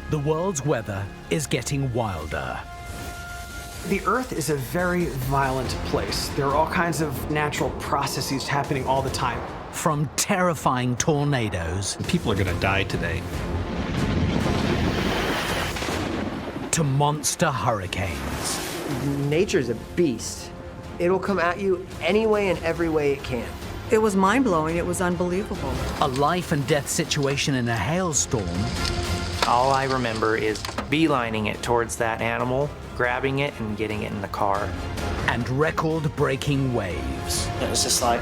The world's weather is getting wilder. The Earth is a very violent place. There are all kinds of natural processes happening all the time. From terrifying tornadoes People are going to die today. to monster hurricanes. Nature's a beast. It'll come at you any way and every way it can. It was mind-blowing. It was unbelievable. A life and death situation in a hailstorm. All I remember is beelining it towards that animal, grabbing it and getting it in the car. And record-breaking waves. It was just like,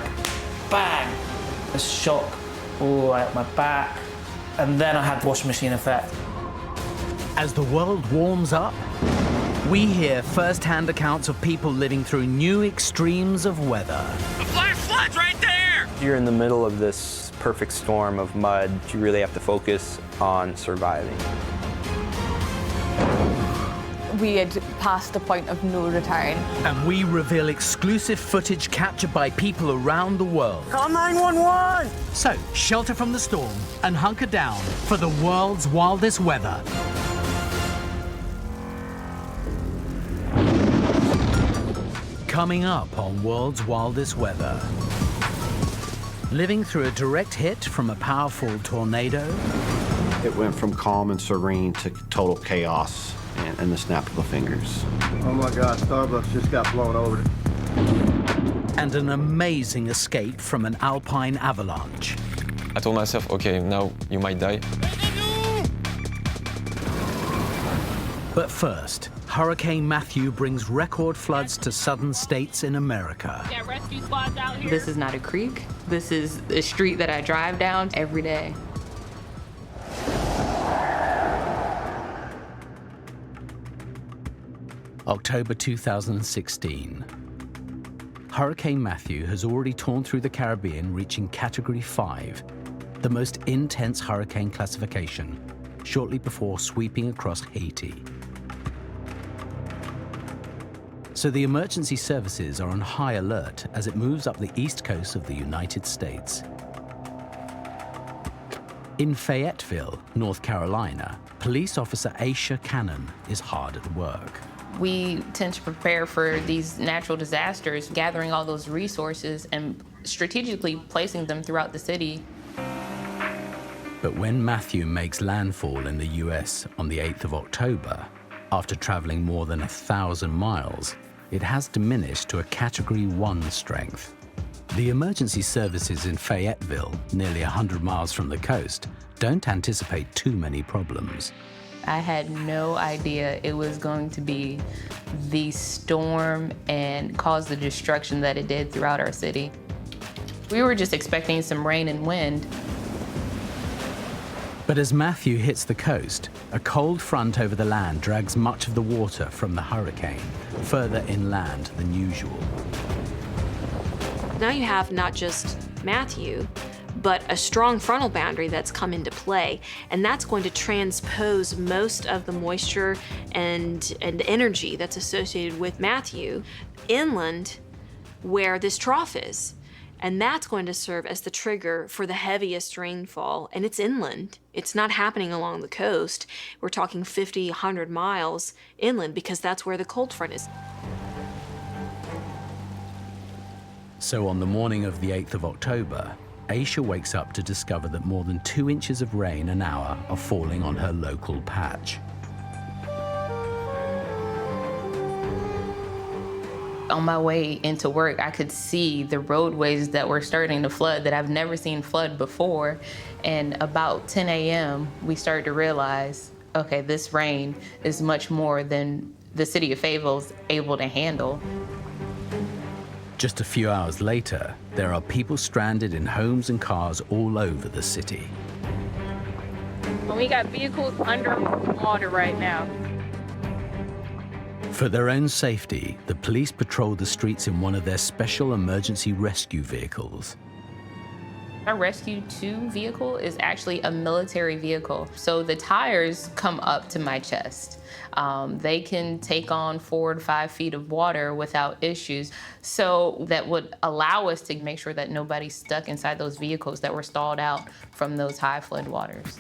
bang! A shock all the way up my back. And then I had the washing machine effect. As the world warms up, we hear first-hand accounts of people living through new extremes of weather. The flash flood's right there! You're in the middle of this perfect storm of mud. You really have to focus on surviving. We had passed the point of no return. And we reveal exclusive footage captured by people around the world. Call 911! So, shelter from the storm and hunker down for the world's wildest weather. Coming up on World's Wildest Weather. Living through a direct hit from a powerful tornado. It went from calm and serene to total chaos in the snap of a fingers. Oh my God, Starbucks just got blown over. And an amazing escape from an alpine avalanche. I told myself, okay, now you might die. But first, Hurricane Matthew brings record floods to southern states in America. Yeah, rescue squads out here. This is not a creek. This is a street that I drive down every day. October 2016. Hurricane Matthew has already torn through the Caribbean, reaching Category 5, the most intense hurricane classification, shortly before sweeping across Haiti. So the emergency services are on high alert as it moves up the east coast of the United States. In Fayetteville, North Carolina, police officer Aisha Cannon is hard at work. We tend to prepare for these natural disasters, gathering all those resources and strategically placing them throughout the city. But when Matthew makes landfall in the US on the 8th of October, after traveling more than 1,000 miles, it has diminished to a Category 1 strength. The emergency services in Fayetteville, nearly 100 miles from the coast, don't anticipate too many problems. I had no idea it was going to be the storm and cause the destruction that it did throughout our city. We were just expecting some rain and wind. But as Matthew hits the coast, a cold front over the land drags much of the water from the hurricane further inland than usual. Now you have not just Matthew, but a strong frontal boundary that's come into play, and that's going to transpose most of the moisture and energy that's associated with Matthew inland where this trough is. And that's going to serve as the trigger for the heaviest rainfall, and it's inland. It's not happening along the coast. We're talking 50, 100 miles inland because that's where the cold front is. So on the morning of the 8th of October, Aisha wakes up to discover that more than 2 inches of rain an hour are falling on her local patch. On my way into work, I could see the roadways that were starting to flood that I've never seen flood before. And about 10 a.m., we started to realize, okay, this rain is much more than the city of Fayetteville is able to handle. Just a few hours later, there are people stranded in homes and cars all over the city. And we got vehicles under water right now. For their own safety, the police patrol the streets in one of their special emergency rescue vehicles. Our Rescue 2 vehicle is actually a military vehicle. So the tires come up to my chest. They can take on 4 to 5 feet of water without issues. So that would allow us to make sure that nobody's stuck inside those vehicles that were stalled out from those high flood waters.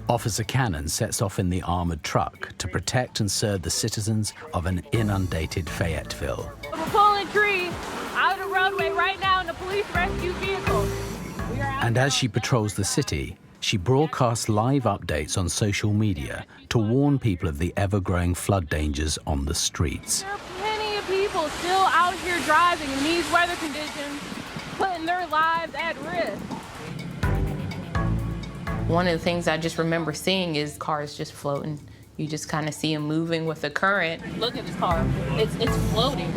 Officer Cannon sets off in the armored truck to protect and serve the citizens of an inundated Fayetteville. We're pulling a tree out of the roadway right now in a police rescue vehicle. And as she patrols the city, she broadcasts live updates on social media to warn people of the ever-growing flood dangers on the streets. There are plenty of people still out here driving in these weather conditions, putting their lives at risk. One of the things I just remember seeing is cars just floating. You just kind of see them moving with the current. Look at this car, it's floating.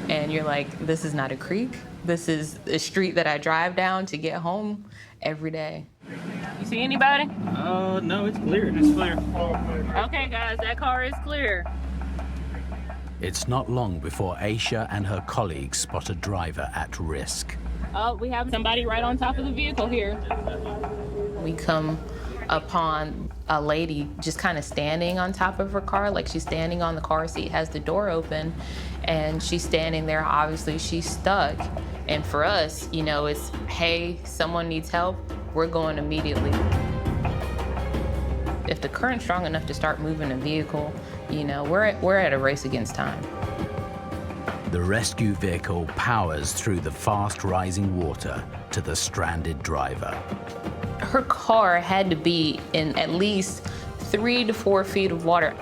And you're like, this is not a creek. This is a street that I drive down to get home every day. You see anybody? No, it's clear. It's clear. Okay, guys, that car is clear. It's not long before Aisha and her colleagues spot a driver at risk. Oh, we have somebody right on top of the vehicle here. We come upon a lady just kind of standing on top of her car, like she's standing on the car seat, has the door open, and she's standing there. Obviously, she's stuck. And for us, you know, it's, hey, someone needs help, we're going immediately. If the current's strong enough to start moving a vehicle, you know, we're at a race against time. The rescue vehicle powers through the fast rising water to the stranded driver. Her car had to be in at least 3 to 4 feet of water.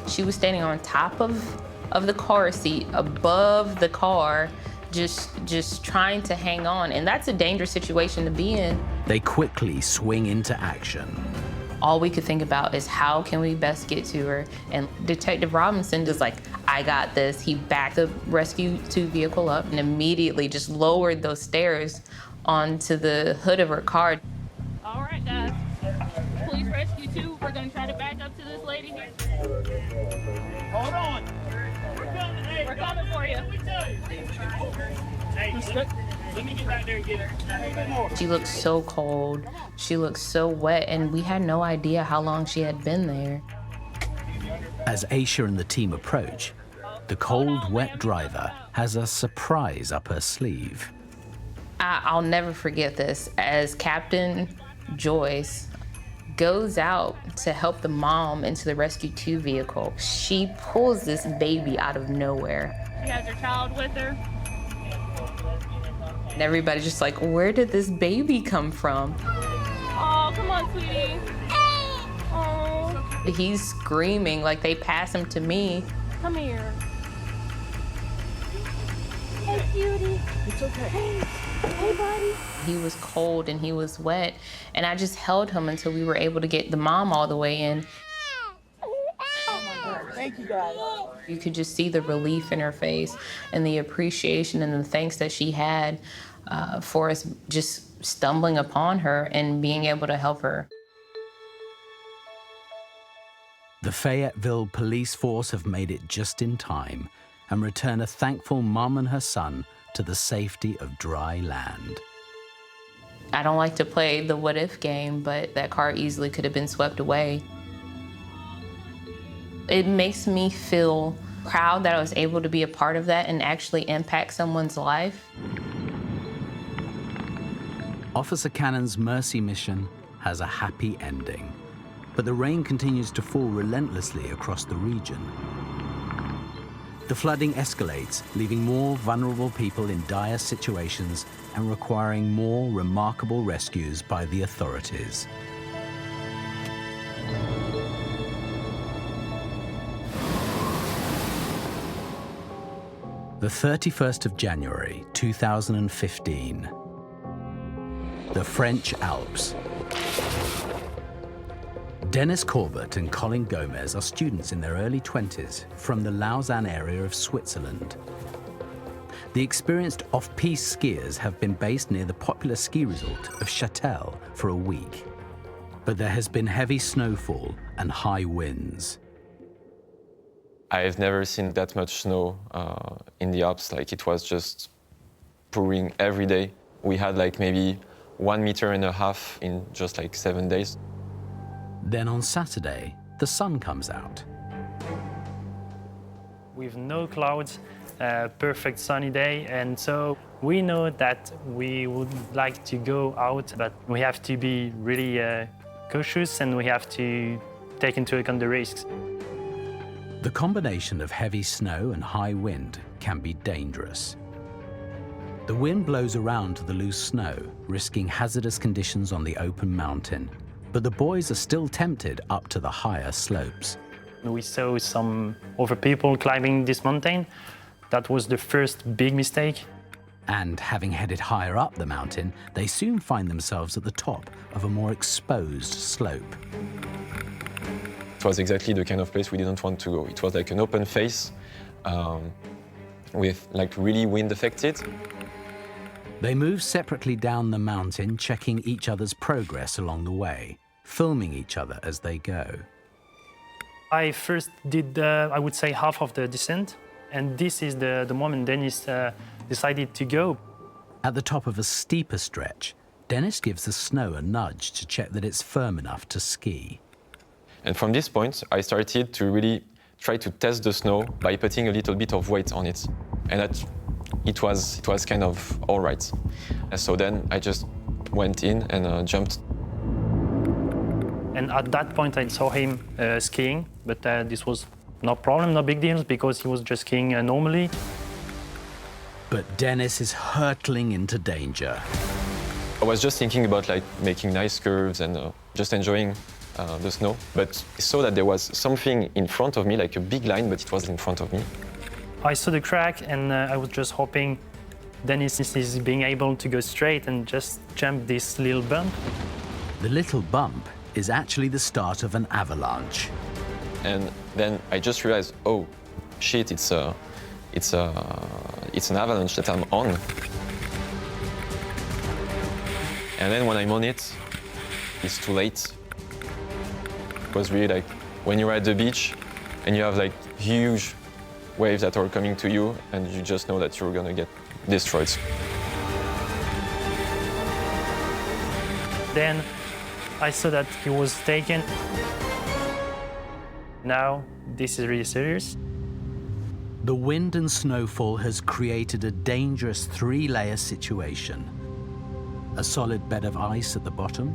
She was standing on top of the car seat, above the car, just trying to hang on. And that's a dangerous situation to be in. They quickly swing into action. All we could think about is how can we best get to her? And Detective Robinson just like, I got this. He backed the Rescue 2 vehicle up and immediately just lowered those stairs onto the hood of her car. All right, guys. Police Rescue 2, we're gonna try to back up to this lady here. Hold on. We're coming for you. Hey, let me get back there and get her. She looked so cold. She looked so wet, and we had no idea how long she had been there. As Aisha and the team approach, the cold, wet driver has a surprise up her sleeve. I'll never forget this. As Captain Joyce goes out to help the mom into the Rescue 2 vehicle, she pulls this baby out of nowhere. She has her child with her. And everybody's just like, where did this baby come from? Oh, come on, sweetie. Oh. He's screaming, like they pass him to me. Come here. Hey, cutie. It's okay. Hey, buddy. He was cold and he was wet, and I just held him until we were able to get the mom all the way in. Thank you, guys. You could just see the relief in her face and the appreciation and the thanks that she had for us just stumbling upon her and being able to help her. The Fayetteville police force have made it just in time and return a thankful mom and her son to the safety of dry land. I don't like to play the what if game, but that car easily could have been swept away. It makes me feel proud that I was able to be a part of that and actually impact someone's life. Officer Cannon's mercy mission has a happy ending, but the rain continues to fall relentlessly across the region. The flooding escalates, leaving more vulnerable people in dire situations and requiring more remarkable rescues by the authorities. The 31st of January, 2015. The French Alps. Dennis Corbett and Colin Gomez are students in their early 20s from the Lausanne area of Switzerland. The experienced off-piste skiers have been based near the popular ski resort of Châtel for a week. But there has been heavy snowfall and high winds. I've never seen that much snow in the Alps. Like, it was just pouring every day. We had like maybe 1.5 meters in just like 7 days. Then on Saturday, the sun comes out. With no clouds, perfect sunny day, and so we know that we would like to go out, but we have to be really cautious and we have to take into account the risks. The combination of heavy snow and high wind can be dangerous. The wind blows around to the loose snow, risking hazardous conditions on the open mountain. But the boys are still tempted up to the higher slopes. We saw some other people climbing this mountain. That was the first big mistake. And having headed higher up the mountain, they soon find themselves at the top of a more exposed slope. It was exactly the kind of place we didn't want to go. It was like an open face with like really wind affected. They move separately down the mountain, checking each other's progress along the way, filming each other as they go. I first did, I would say, half of the descent, and this is the moment Dennis decided to go. At the top of a steeper stretch, Dennis gives the snow a nudge to check that it's firm enough to ski. And from this point, I started to really try to test the snow by putting a little bit of weight on it. And it was kind of all right. And so then I just went in and jumped. And at that point, I saw him skiing, but this was no problem, no big deal, because he was just skiing normally. But Dennis is hurtling into danger. I was just thinking about like making nice curves and just enjoying the snow. But I saw that there was something in front of me, like a big line, but it was in front of me. I saw the crack, and I was just hoping Dennis is being able to go straight and just jump this little bump. The little bump is actually the start of an avalanche. And then I just realized, oh, shit, it's an avalanche that I'm on. And then when I'm on it, it's too late. It was really like when you're at the beach and you have like huge waves that are coming to you and you just know that you're gonna get destroyed. Then I saw that he was taken. Now, this is really serious. The wind and snowfall has created a dangerous three-layer situation. A solid bed of ice at the bottom,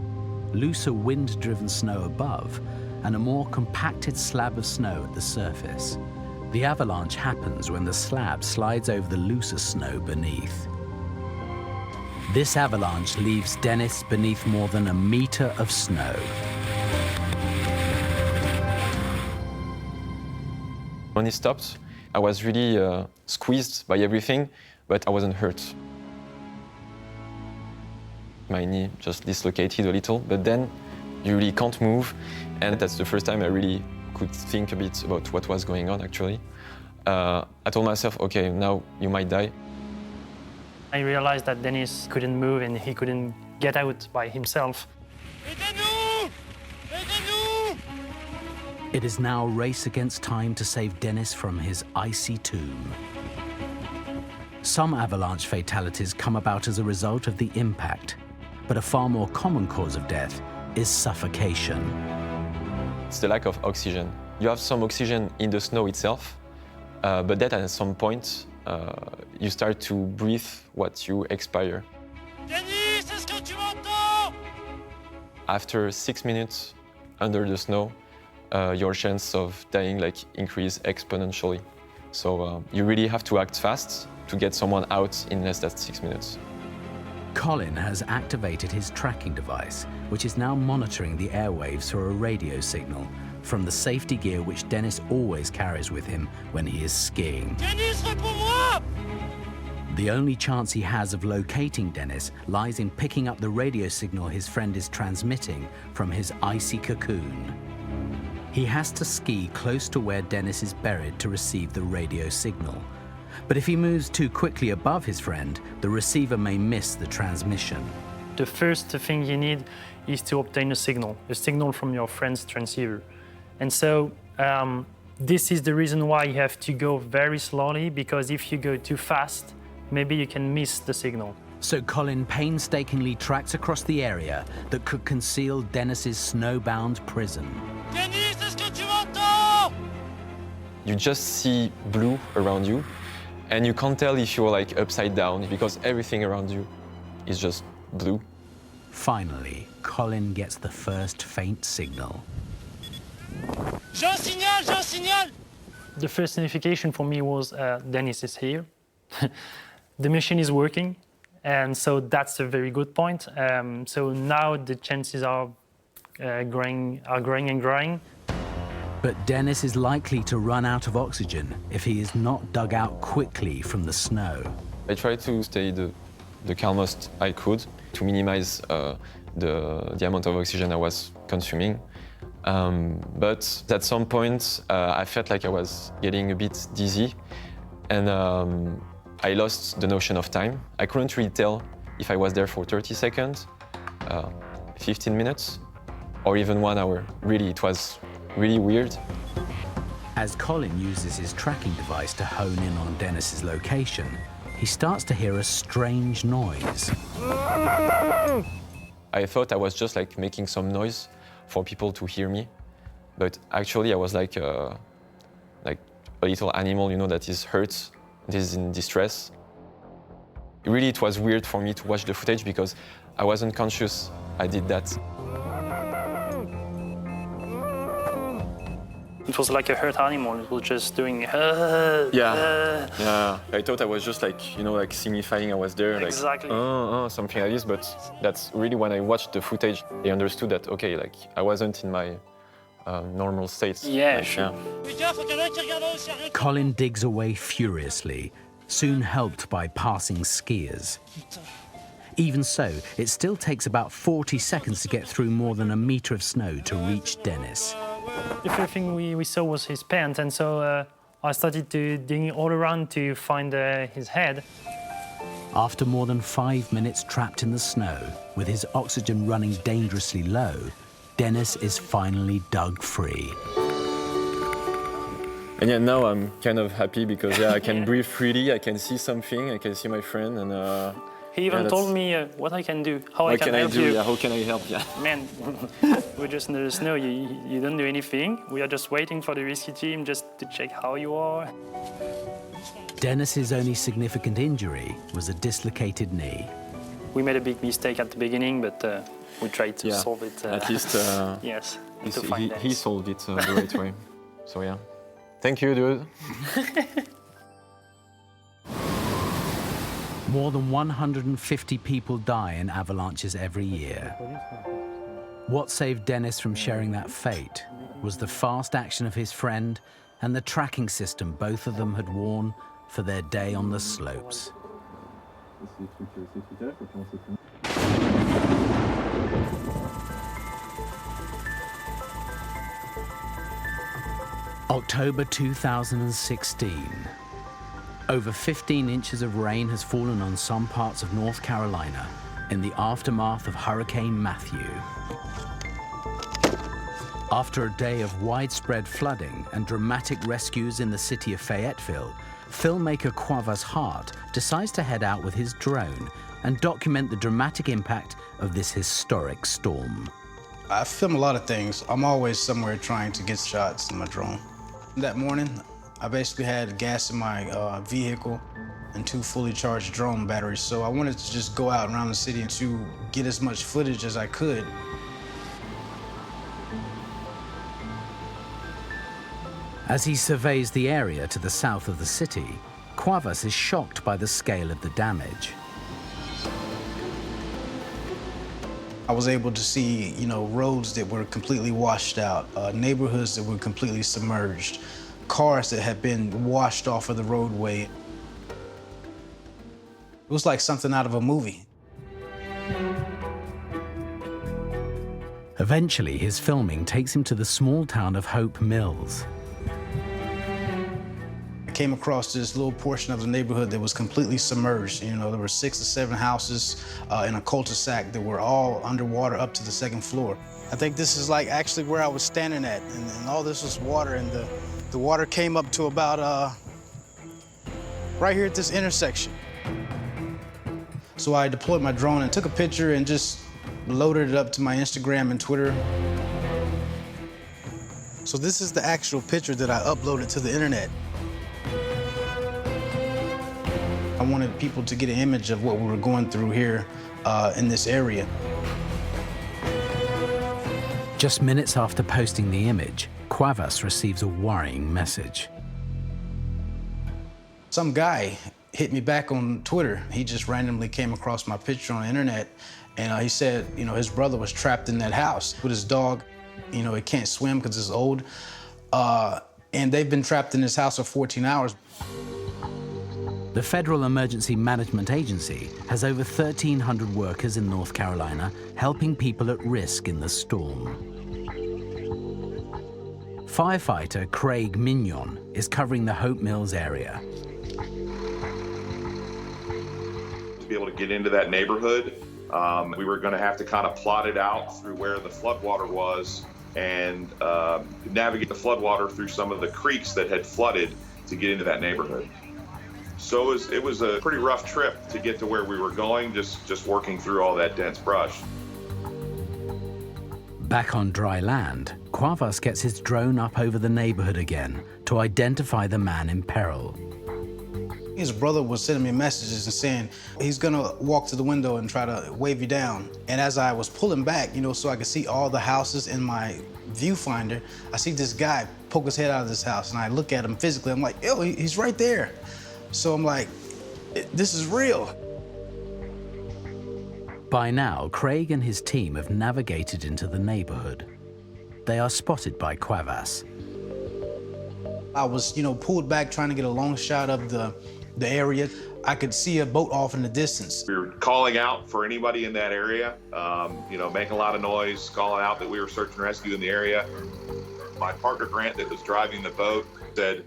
looser wind-driven snow above, and a more compacted slab of snow at the surface. The avalanche happens when the slab slides over the looser snow beneath. This avalanche leaves Dennis beneath more than a meter of snow. When it stopped, I was really squeezed by everything, but I wasn't hurt. My knee just dislocated a little, but then you really can't move, and that's the first time I really could think a bit about what was going on, actually. I told myself, okay, now you might die. I realized that Dennis couldn't move and he couldn't get out by himself. It is now a race against time to save Dennis from his icy tomb. Some avalanche fatalities come about as a result of the impact, but a far more common cause of death is suffocation. It's the lack of oxygen. You have some oxygen in the snow itself, but then at some point, you start to breathe what you expire. Denis, est-ce que tu m'entends? After 6 minutes under the snow, your chance of dying increase exponentially. So you really have to act fast to get someone out in less than 6 minutes. Colin has activated his tracking device, which is now monitoring the airwaves through a radio signal from the safety gear which Dennis always carries with him when he is skiing. Denis, réponds-moi! The only chance he has of locating Dennis lies in picking up the radio signal his friend is transmitting from his icy cocoon. He has to ski close to where Dennis is buried to receive the radio signal. But if he moves too quickly above his friend, the receiver may miss the transmission. The first thing you need is to obtain a signal from your friend's transceiver. And so this is the reason why you have to go very slowly, because if you go too fast, maybe you can miss the signal. So Colin painstakingly tracks across the area that could conceal Dennis's snowbound prison. Denis, est-ce que tu m'entends? You just see blue around you, and you can't tell if you're upside down because everything around you is just blue. Finally, Colin gets the first faint signal. J'ai un signal, j'ai un signal! The first notification for me was Dennis is here. The machine is working, and so that's a very good point. So now the chances are growing and growing. But Dennis is likely to run out of oxygen if he is not dug out quickly from the snow. I tried to stay the calmest I could to minimize the amount of oxygen I was consuming. But at some point, I felt like I was getting a bit dizzy, and I lost the notion of time. I couldn't really tell if I was there for 30 seconds, 15 minutes, or even 1 hour. Really, it was really weird. As Colin uses his tracking device to hone in on Dennis's location, he starts to hear a strange noise. I thought I was just like making some noise for people to hear me, but actually I was like a little animal, you know, that is hurt, that is in distress. Really, it was weird for me to watch the footage because I wasn't conscious I did that. It was like a hurt animal. It was just doing. Yeah. I thought I was just like, you know, like signifying I was there, exactly. Like something like this. But that's really when I watched the footage, I understood that okay, like I wasn't in my normal state. Yeah, like, sure. Yeah. Colin digs away furiously, soon helped by passing skiers. Even so, it still takes about 40 seconds to get through more than a meter of snow to reach Dennis. The first thing we saw was his pants, and so I started to dig all around to find his head. After more than 5 minutes trapped in the snow, with his oxygen running dangerously low, Dennis is finally dug free. And yeah, now I'm kind of happy because I can breathe freely, I can see something, I can see my friend, and he even told me what I can do, how I can help you. Yeah, how can I help? Yeah. Man, we're just in the snow. You don't do anything. We are just waiting for the rescue team just to check how you are. Dennis's only significant injury was a dislocated knee. We made a big mistake at the beginning, but we tried to solve it. At least yes, he solved it the right way. So yeah, thank you, dude. More than 150 people die in avalanches every year. What saved Dennis from sharing that fate was the fast action of his friend and the tracking system both of them had worn for their day on the slopes. October 2016. Over 15 inches of rain has fallen on some parts of North Carolina in the aftermath of Hurricane Matthew. After a day of widespread flooding and dramatic rescues in the city of Fayetteville, filmmaker Quavas Hart decides to head out with his drone and document the dramatic impact of this historic storm. I film a lot of things. I'm always somewhere trying to get shots in my drone. That morning, I basically had gas in my vehicle and 2 fully charged drone batteries, so I wanted to just go out around the city to get as much footage as I could. As he surveys the area to the south of the city, Quavas is shocked by the scale of the damage. I was able to see, you know, roads that were completely washed out, neighborhoods that were completely submerged, cars that had been washed off of the roadway. It was like something out of a movie. Eventually, his filming takes him to the small town of Hope Mills. I came across this little portion of the neighborhood that was completely submerged. You know, there were 6 or 7 houses in a cul-de-sac that were all underwater up to the 2nd floor. I think this is like actually where I was standing at, and all this was water, and the water came up to about right here at this intersection. So I deployed my drone and took a picture and just loaded it up to my Instagram and Twitter. So this is the actual picture that I uploaded to the internet. I wanted people to get an image of what we were going through here in this area. Just minutes after posting the image, Cuevas receives a worrying message. Some guy hit me back on Twitter. He just randomly came across my picture on the internet, and he said, his brother was trapped in that house with his dog. It can't swim because it's old, and they've been trapped in this house for 14 hours. The Federal Emergency Management Agency has over 1,300 workers in North Carolina helping people at risk in the storm. Firefighter Craig Mignon is covering the Hope Mills area. To be able to get into that neighborhood, we were going to have to kind of plot it out through where the floodwater was and navigate the floodwater through some of the creeks that had flooded to get into that neighborhood. So it was a pretty rough trip to get to where we were going, just working through all that dense brush. Back on dry land, Cuevas gets his drone up over the neighborhood again to identify the man in peril. His brother was sending me messages and saying he's gonna walk to the window and try to wave you down. And as I was pulling back, so I could see all the houses in my viewfinder, I see this guy poke his head out of this house, and I look at him physically. I'm like, yo, he's right there. So I'm like, this is real. By now, Craig and his team have navigated into the neighborhood. They are spotted by Cuevas. I was, pulled back trying to get a long shot of the area. I could see a boat off in the distance. We were calling out for anybody in that area, making a lot of noise, calling out that we were search and rescue in the area. My partner, Grant, that was driving the boat, said,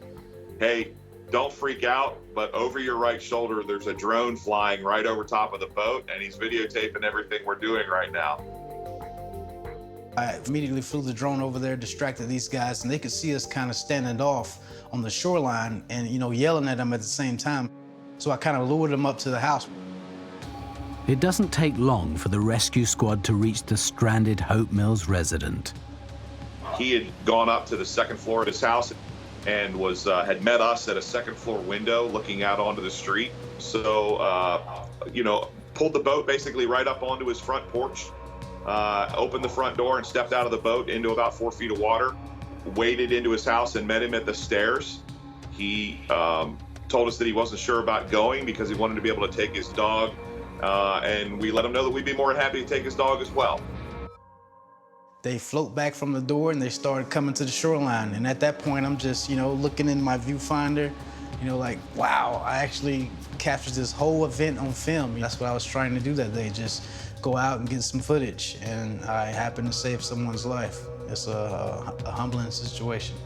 hey, don't freak out, but over your right shoulder, there's a drone flying right over top of the boat, and he's videotaping everything we're doing right now. I immediately flew the drone over there, distracted these guys, and they could see us kind of standing off on the shoreline and, yelling at them at the same time. So I kind of lured them up to the house. It doesn't take long for the rescue squad to reach the stranded Hope Mills resident. He had gone up to the second floor of his house and had met us at a second floor window looking out onto the street. So, pulled the boat basically right up onto his front porch, opened the front door and stepped out of the boat into about 4 feet of water, waded into his house and met him at the stairs. He told us that he wasn't sure about going because he wanted to be able to take his dog, and we let him know that we'd be more than happy to take his dog as well. They float back from the door and they started coming to the shoreline. And at that point, I'm just, looking in my viewfinder, like, wow, I actually captured this whole event on film. That's what I was trying to do that day, just go out and get some footage. And I happened to save someone's life. It's a humbling situation.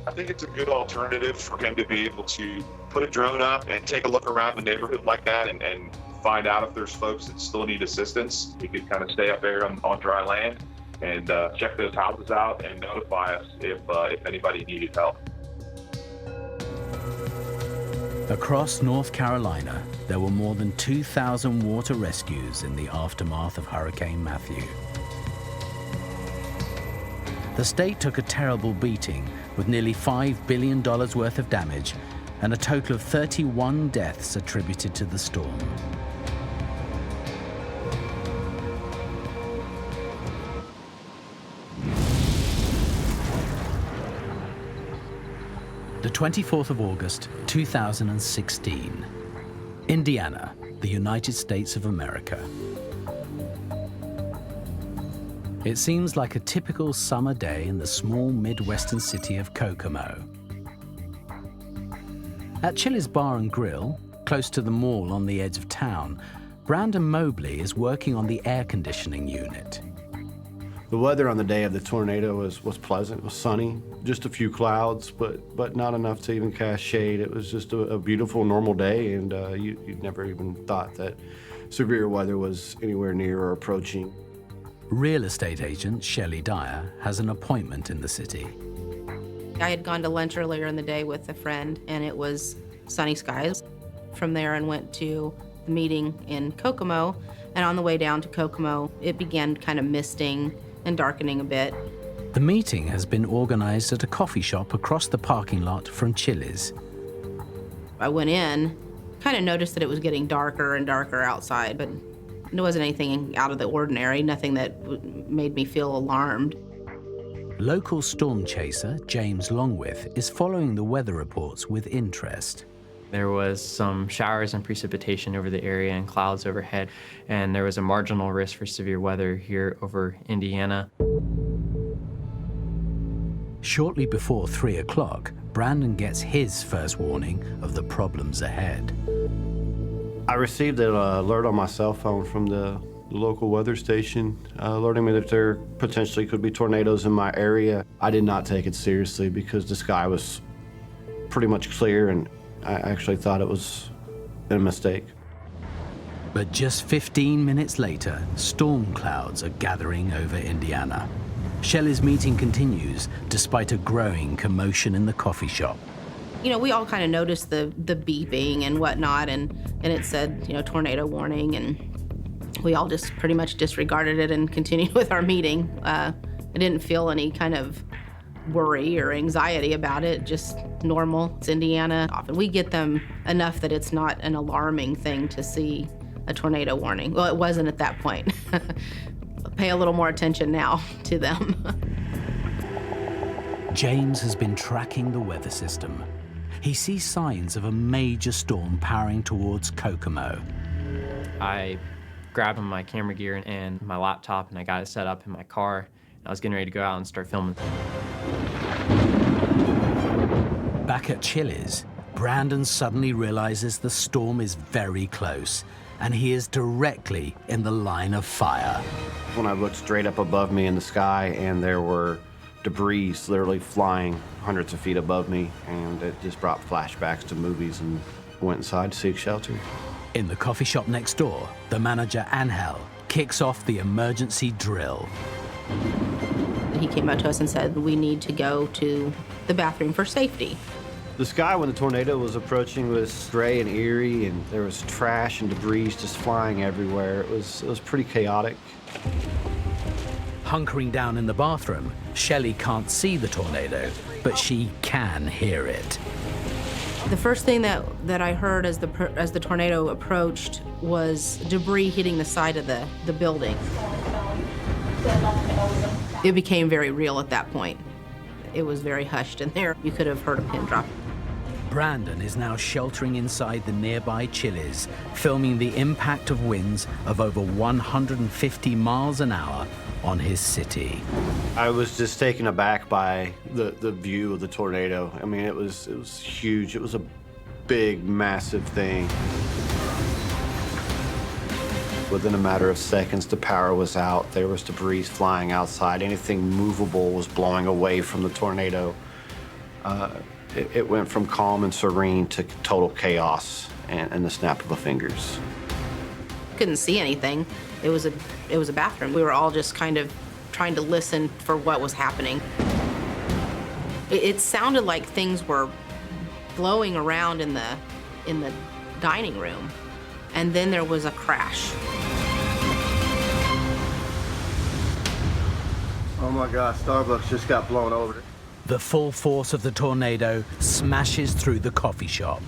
I think it's a good alternative for him to be able to put a drone up and take a look around the neighborhood like that and find out if there's folks that still need assistance. He could kind of stay up there on dry land and check those houses out and notify us if anybody needed help. Across North Carolina, there were more than 2,000 water rescues in the aftermath of Hurricane Matthew. The state took a terrible beating with nearly $5 billion worth of damage and a total of 31 deaths attributed to the storm. The 24th of August, 2016. Indiana, the United States of America. It seems like a typical summer day in the small Midwestern city of Kokomo. At Chili's Bar and Grill, close to the mall on the edge of town, Brandon Mobley is working on the air conditioning unit. The weather on the day of the tornado was pleasant. It was sunny, just a few clouds, but not enough to even cast shade. It was just a beautiful, normal day, and you never even thought that severe weather was anywhere near or approaching. Real estate agent Shelley Dyer has an appointment in the city. I had gone to lunch earlier in the day with a friend, and it was sunny skies. From there, and went to the meeting in Kokomo, and on the way down to Kokomo, it began kind of misting and darkening a bit. The meeting has been organized at a coffee shop across the parking lot from Chili's. I went in, kind of noticed that it was getting darker and darker outside, but There wasn't anything out of the ordinary, nothing that made me feel alarmed. Local storm chaser James Longwith is following the weather reports with interest. There was some showers and precipitation over the area and clouds overhead, and there was a marginal risk for severe weather here over Indiana. Shortly before 3 o'clock, Brandon gets his first warning of the problems ahead. I received an alert on my cell phone from the local weather station, alerting me that there potentially could be tornadoes in my area. I did not take it seriously because the sky was pretty much clear, and I actually thought it was a mistake. But just 15 minutes later, storm clouds are gathering over Indiana. Shelley's meeting continues despite a growing commotion in the coffee shop. You know, we all kind of noticed the beeping and whatnot, and it said, you know, tornado warning, and we all just pretty much disregarded it and continued with our meeting. I didn't feel any kind of worry or anxiety about it, just normal. It's Indiana. Often we get them enough that it's not an alarming thing to see a tornado warning. Well, it wasn't at that point. Pay a little more attention now to them. James has been tracking the weather system. He sees signs of a major storm powering towards Kokomo. I grabbed my camera gear and my laptop, and I got it set up in my car. I was getting ready to go out and start filming. Back at Chili's, Brandon suddenly realizes the storm is very close, and he is directly in the line of fire. When I looked straight up above me in the sky, and there were debris literally flying hundreds of feet above me, and it just brought flashbacks to movies, and went inside to seek shelter. In the coffee shop next door, the manager, Angel, kicks off the emergency drill. He came up to us and said, we need to go to the bathroom for safety. The sky when the tornado was approaching was gray and eerie, and there was trash and debris just flying everywhere. It was pretty chaotic. Hunkering down in the bathroom, Shelley can't see the tornado, but she can hear it. The first thing that I heard as the tornado approached was debris hitting the side of the building. It became very real at that point. It was very hushed in there. You could have heard a pin drop. Brandon is now sheltering inside the nearby Chili's, filming the impact of winds of over 150 miles an hour on his city. I was just taken aback by the view of the tornado. I mean, it was huge. It was a big, massive thing. Within a matter of seconds, the power was out. There was debris flying outside. Anything movable was blowing away from the tornado. It went from calm and serene to total chaos and the snap of the fingers. Couldn't see anything. It was a bathroom. We were all just kind of trying to listen for what was happening. It sounded like things were blowing around in the dining room, and then there was a crash. Oh my God, Starbucks just got blown over. The full force of the tornado smashes through the coffee shop.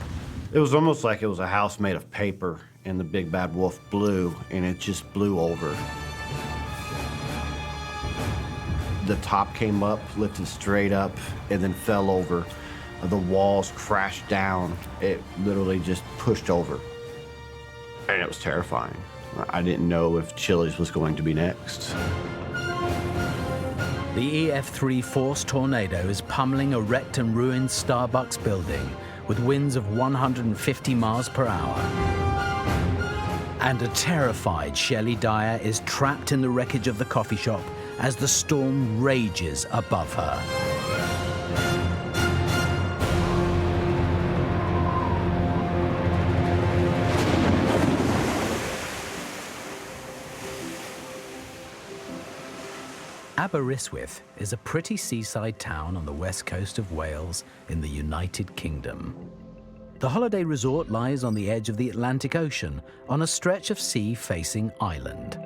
It was almost like it was a house made of paper, and the big bad wolf blew, and it just blew over. The top came up, lifted straight up, and then fell over. The walls crashed down. It literally just pushed over. And it was terrifying. I didn't know if Chili's was going to be next. The EF3 force tornado is pummeling a wrecked and ruined Starbucks building with winds of 150 miles per hour. And a terrified Shelley Dyer is trapped in the wreckage of the coffee shop as the storm rages above her. Aberystwyth is a pretty seaside town on the west coast of Wales in the United Kingdom. The holiday resort lies on the edge of the Atlantic Ocean on a stretch of sea facing island.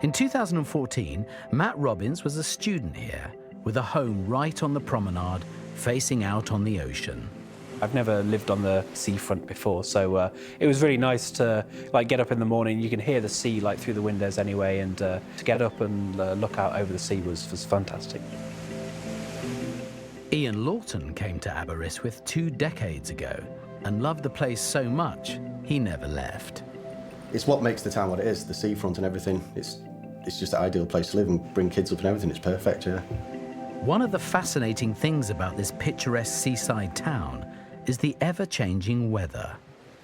In 2014, Matt Robbins was a student here with a home right on the promenade facing out on the ocean. I've never lived on the seafront before, so it was really nice to get up in the morning. You can hear the sea through the windows anyway, and to get up and look out over the sea was fantastic. Ian Lawton came to Aberystwyth 2 decades ago and loved the place so much he never left. It's what makes the town what it is, the seafront and everything. It's just the ideal place to live and bring kids up and everything. It's perfect, yeah. One of the fascinating things about this picturesque seaside town is the ever-changing weather.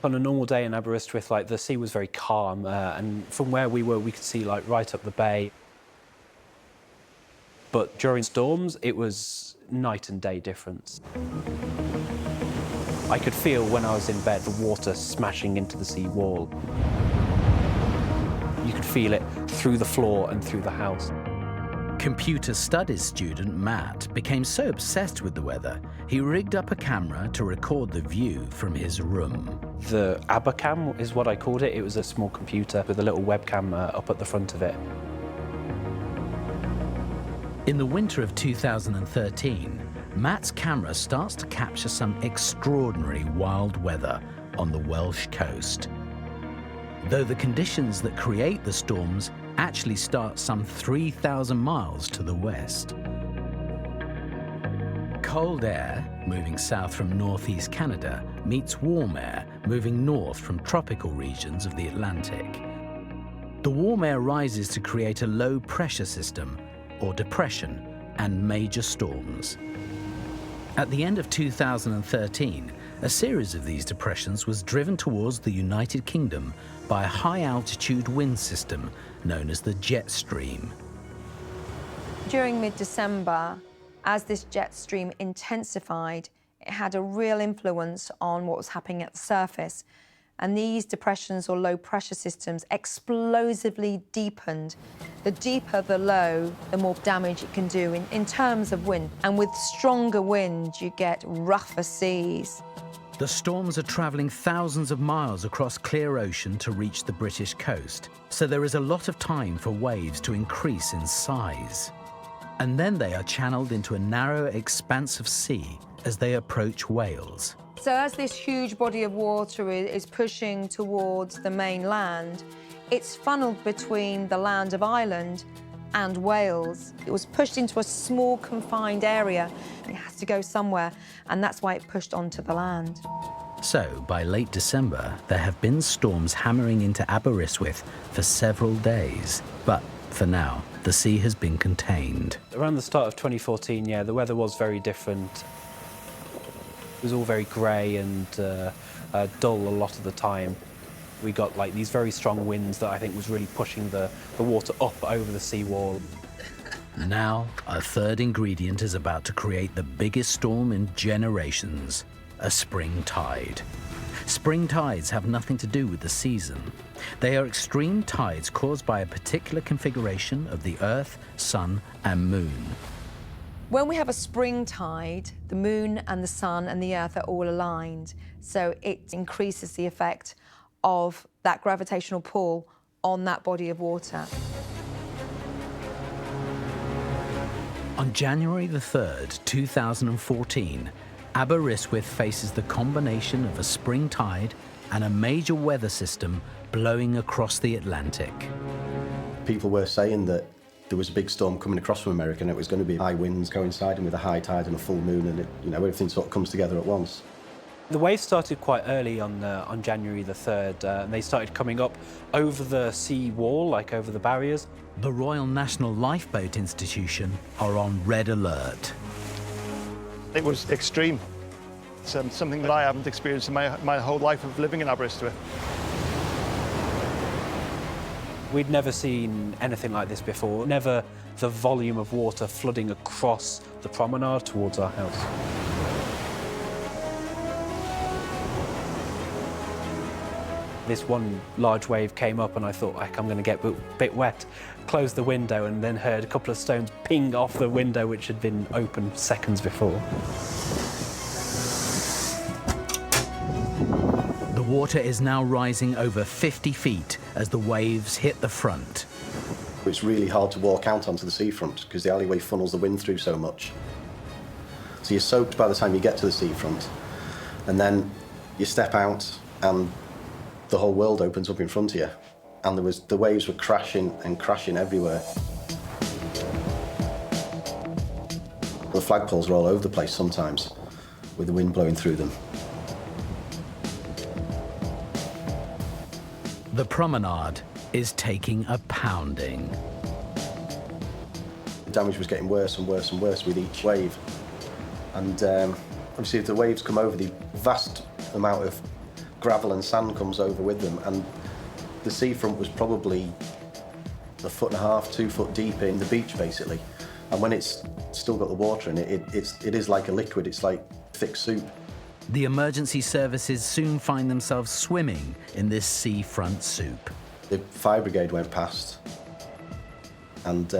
On a normal day in Aberystwyth, the sea was very calm, and from where we were, we could see right up the bay. But during storms, it was night and day difference. I could feel when I was in bed the water smashing into the sea wall. You could feel it through the floor and through the house. Computer studies student Matt became so obsessed with the weather, he rigged up a camera to record the view from his room. The Abacam is what I called it. It was a small computer with a little webcam up at the front of it. In the winter of 2013, Matt's camera starts to capture some extraordinary wild weather on the Welsh coast. Though the conditions that create the storms actually start some 3,000 miles to the west. Cold air, moving south from northeast Canada, meets warm air, moving north from tropical regions of the Atlantic. The warm air rises to create a low pressure system, or depression, and major storms. At the end of 2013, a series of these depressions was driven towards the United Kingdom by a high-altitude wind system known as the jet stream. During mid-December, as this jet stream intensified, it had a real influence on what was happening at the surface. And these depressions or low pressure systems explosively deepened. The deeper the low, the more damage it can do in terms of wind. And with stronger wind, you get rougher seas. The storms are travelling thousands of miles across clear ocean to reach the British coast, so there is a lot of time for waves to increase in size. And then they are channeled into a narrow expanse of sea as they approach Wales. So as this huge body of water is pushing towards the mainland, it's funneled between the land of Ireland and Wales. It was pushed into a small confined area. It has to go somewhere, and that's why it pushed onto the land. So, by late December, there have been storms hammering into Aberystwyth for several days. But for now, the sea has been contained. Around the start of 2014, yeah, the weather was very different. It was all very grey and dull a lot of the time. We got these very strong winds that I think was really pushing the water up over the seawall. Now, a third ingredient is about to create the biggest storm in generations, a spring tide. Spring tides have nothing to do with the season. They are extreme tides caused by a particular configuration of the Earth, Sun, and Moon. When we have a spring tide, the moon and the sun and the earth are all aligned, so it increases the effect of that gravitational pull on that body of water. On January the 3rd, 2014, Aberystwyth faces the combination of a spring tide and a major weather system blowing across the Atlantic. People were saying that there was a big storm coming across from America and it was going to be high winds coinciding with a high tide and a full moon, and everything sort of comes together at once. The waves started quite early on January the 3rd, and they started coming up over the sea wall, over the barriers. The Royal National Lifeboat Institution are on red alert. It was extreme. It's something that I haven't experienced in my whole life of living in Aberystwyth. We'd never seen anything like this before, never the volume of water flooding across the promenade towards our house. This one large wave came up and I thought, I'm going to get a bit wet. Closed the window and then heard a couple of stones ping off the window which had been open seconds before. The water is now rising over 50 feet as the waves hit the front. It's really hard to walk out onto the seafront because the alleyway funnels the wind through so much. So you're soaked by the time you get to the seafront. And then you step out and the whole world opens up in front of you. And the waves were crashing and crashing everywhere. The flagpoles are all over the place sometimes, with the wind blowing through them. The promenade is taking a pounding. The damage was getting worse and worse and worse with each wave. And obviously if the waves come over, the vast amount of gravel and sand comes over with them, and the seafront was probably 1.5 to 2 foot deep in the beach, basically. And when it's still got the water in it, it is like a liquid, it's like thick soup. The emergency services soon find themselves swimming in this seafront soup. The fire brigade went past, and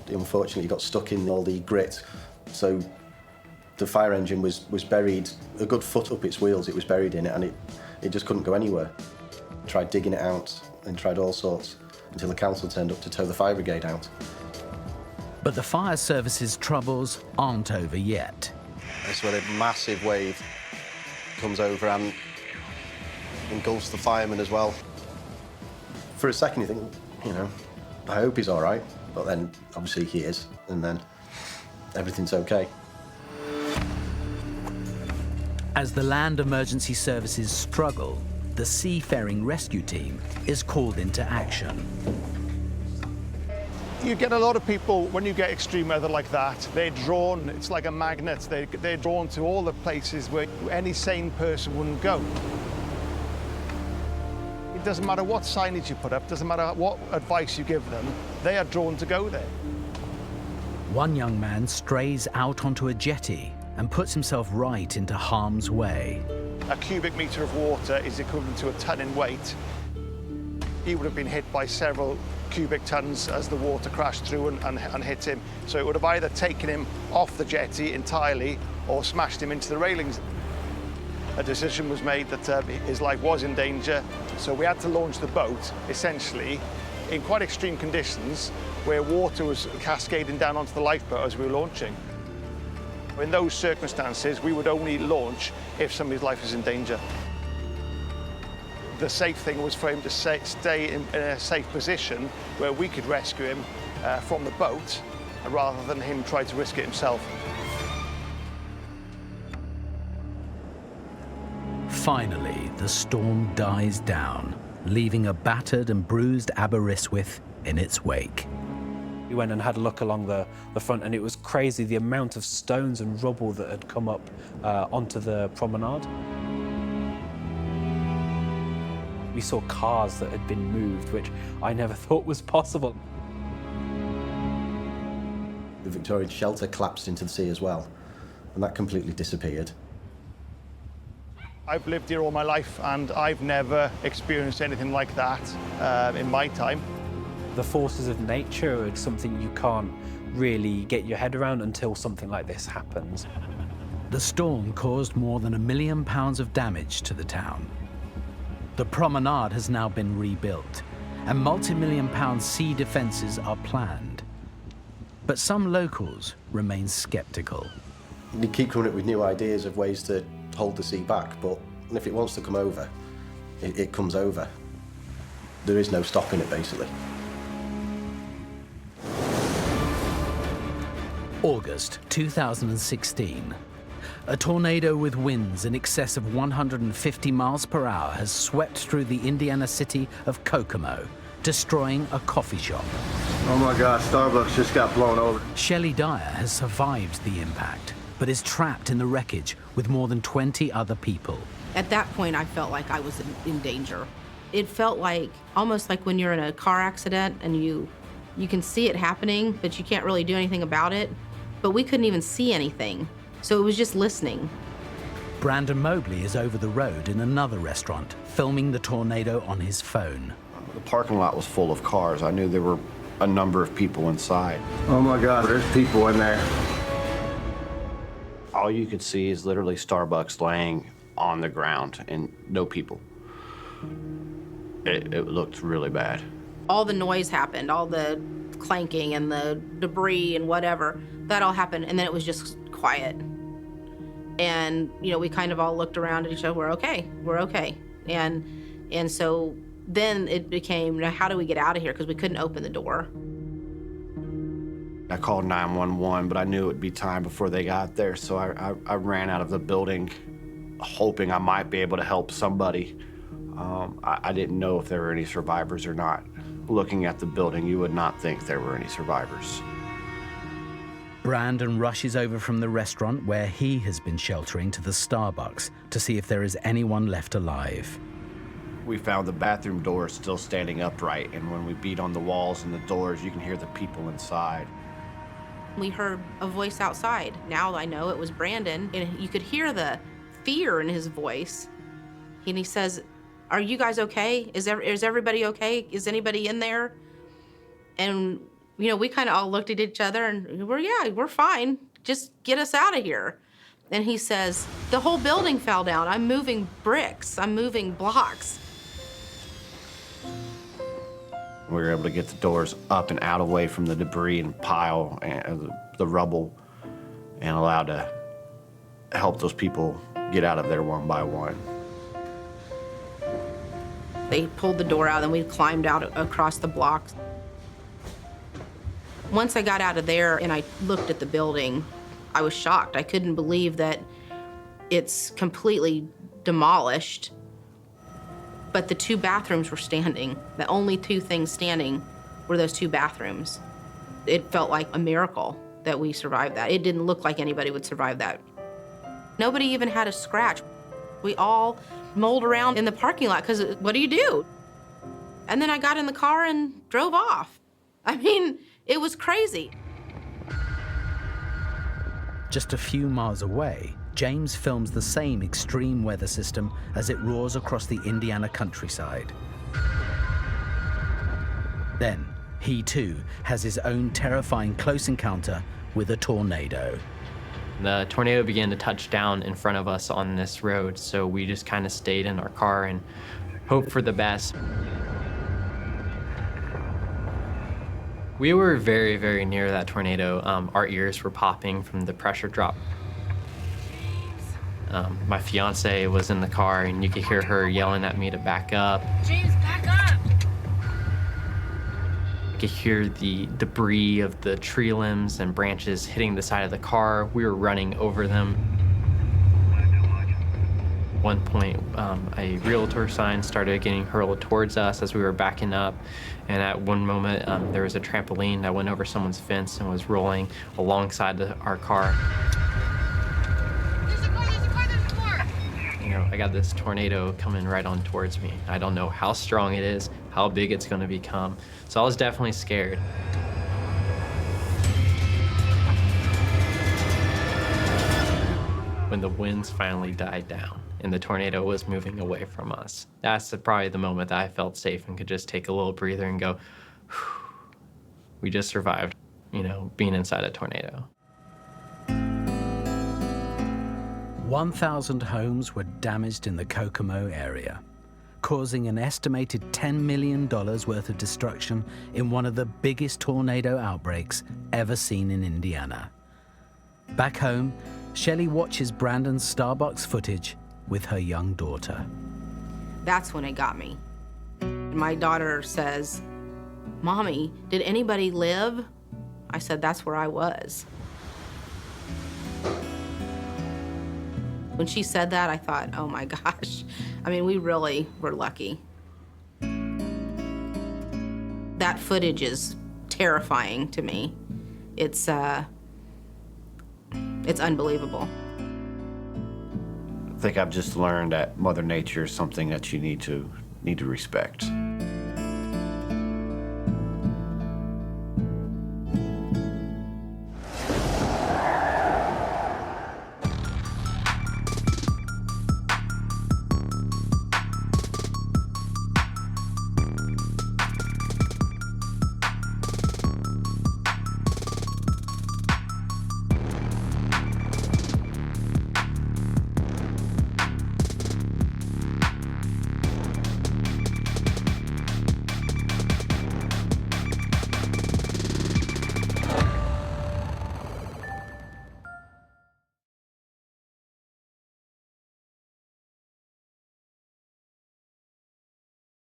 unfortunately got stuck in all the grit. So the fire engine was buried a good foot up its wheels. It was buried in it, and it just couldn't go anywhere. Tried digging it out and tried all sorts until the council turned up to tow the fire brigade out. But the fire service's troubles aren't over yet. That's where a massive wave comes over and engulfs the fireman as well. For a second you think, you know, I hope he's all right, but then obviously he is, and then everything's okay. As the land emergency services struggle, the seafaring rescue team is called into action. You get a lot of people, when you get extreme weather like that, they're drawn, it's like a magnet, they're drawn to all the places where any sane person wouldn't go. It doesn't matter what signage you put up, doesn't matter what advice you give them, they are drawn to go there. One young man strays out onto a jetty and puts himself right into harm's way. A cubic metre of water is equivalent to a ton in weight. He would have been hit by several cubic tons as the water crashed through and hit him. So it would have either taken him off the jetty entirely or smashed him into the railings. A decision was made that his life was in danger, so we had to launch the boat, essentially, in quite extreme conditions, where water was cascading down onto the lifeboat as we were launching. In those circumstances, we would only launch if somebody's life is in danger. The safe thing was for him to stay in a safe position where we could rescue him from the boat rather than him try to risk it himself. Finally, the storm dies down, leaving a battered and bruised Aberystwyth in its wake. We went and had a look along the front, and it was crazy the amount of stones and rubble that had come up onto the promenade. We saw cars that had been moved, which I never thought was possible. The Victorian shelter collapsed into the sea as well, and that completely disappeared. I've lived here all my life, and I've never experienced anything like that in my time. The forces of nature are something you can't really get your head around until something like this happens. The storm caused more than £1 million of damage to the town. The promenade has now been rebuilt, and multi-million-pound sea defences are planned. But some locals remain sceptical. You keep coming up with new ideas of ways to hold the sea back, but if it wants to come over, it comes over. There is no stopping it, basically. August 2016. A tornado with winds in excess of 150 miles per hour has swept through the Indiana city of Kokomo, destroying a coffee shop. Oh my God, Starbucks just got blown over. Shelley Dyer has survived the impact, but is trapped in the wreckage with more than 20 other people. At that point, I felt like I was in danger. It felt like, almost like when you're in a car accident and you can see it happening, but you can't really do anything about it. But we couldn't even see anything, so it was just listening. Brandon Mobley is over the road in another restaurant, filming the tornado on his phone. The parking lot was full of cars. I knew there were a number of people inside. Oh my God, there's people in there. All you could see is literally Starbucks laying on the ground and no people. It looked really bad. All the noise happened, all the clanking and the debris and whatever, that all happened, and then it was just quiet. And, we kind of all looked around at each other, we're okay. And so then it became, how do we get out of here? Because we couldn't open the door. I called 911, but I knew it would be time before they got there, so I ran out of the building hoping I might be able to help somebody. I didn't know if there were any survivors or not. Looking at the building, you would not think there were any survivors. Brandon rushes over from the restaurant where he has been sheltering to the Starbucks to see if there is anyone left alive. We found the bathroom door still standing upright, and when we beat on the walls and the doors, you can hear the people inside. We heard a voice outside. Now I know it was Brandon, and you could hear the fear in his voice. And he says, "Are you guys okay? Is everybody okay? Is anybody in there?" And we kind of all looked at each other and we're fine. Just get us out of here. And he says, "The whole building fell down. I'm moving bricks. I'm moving blocks." We were able to get the doors up and out away from the debris and pile and the rubble, and allowed to help those people get out of there one by one. They pulled the door out and we climbed out across the blocks. Once I got out of there and I looked at the building, I was shocked. I couldn't believe that it's completely demolished, but the 2 bathrooms were standing. The only 2 things standing were those 2 bathrooms. It felt like a miracle that we survived that. It didn't look like anybody would survive that. Nobody even had a scratch. We all mulled around in the parking lot because what do you do? And then I got in the car and drove off. I mean, it was crazy. Just a few miles away, James films the same extreme weather system as it roars across the Indiana countryside. Then, he too has his own terrifying close encounter with a tornado. The tornado began to touch down in front of us on this road, so we just kind of stayed in our car and hoped for the best. We were very, very near that tornado. Our ears were popping from the pressure drop. My fiance was in the car, and you could hear her yelling at me to back up. James, back up! You could hear the debris of the tree limbs and branches hitting the side of the car. We were running over them. At one point, a realtor sign started getting hurled towards us as we were backing up. And at one moment, there was a trampoline that went over someone's fence and was rolling alongside our car. I got this tornado coming right on towards me. I don't know how strong it is, how big it's gonna become. So I was definitely scared. When the winds finally died down and the tornado was moving away from us, that's probably the moment that I felt safe and could just take a little breather and go, we just survived, being inside a tornado. 1,000 homes were damaged in the Kokomo area, causing an estimated $10 million worth of destruction in one of the biggest tornado outbreaks ever seen in Indiana. Back home, Shelley watches Brandon's Starbucks footage with her young daughter. That's when it got me. My daughter says, "Mommy, did anybody live?" I said, "That's where I was." When she said that, I thought, oh my gosh. I mean, we really were lucky. That footage is terrifying to me. It's unbelievable. I think I've just learned that Mother Nature is something that you need to respect.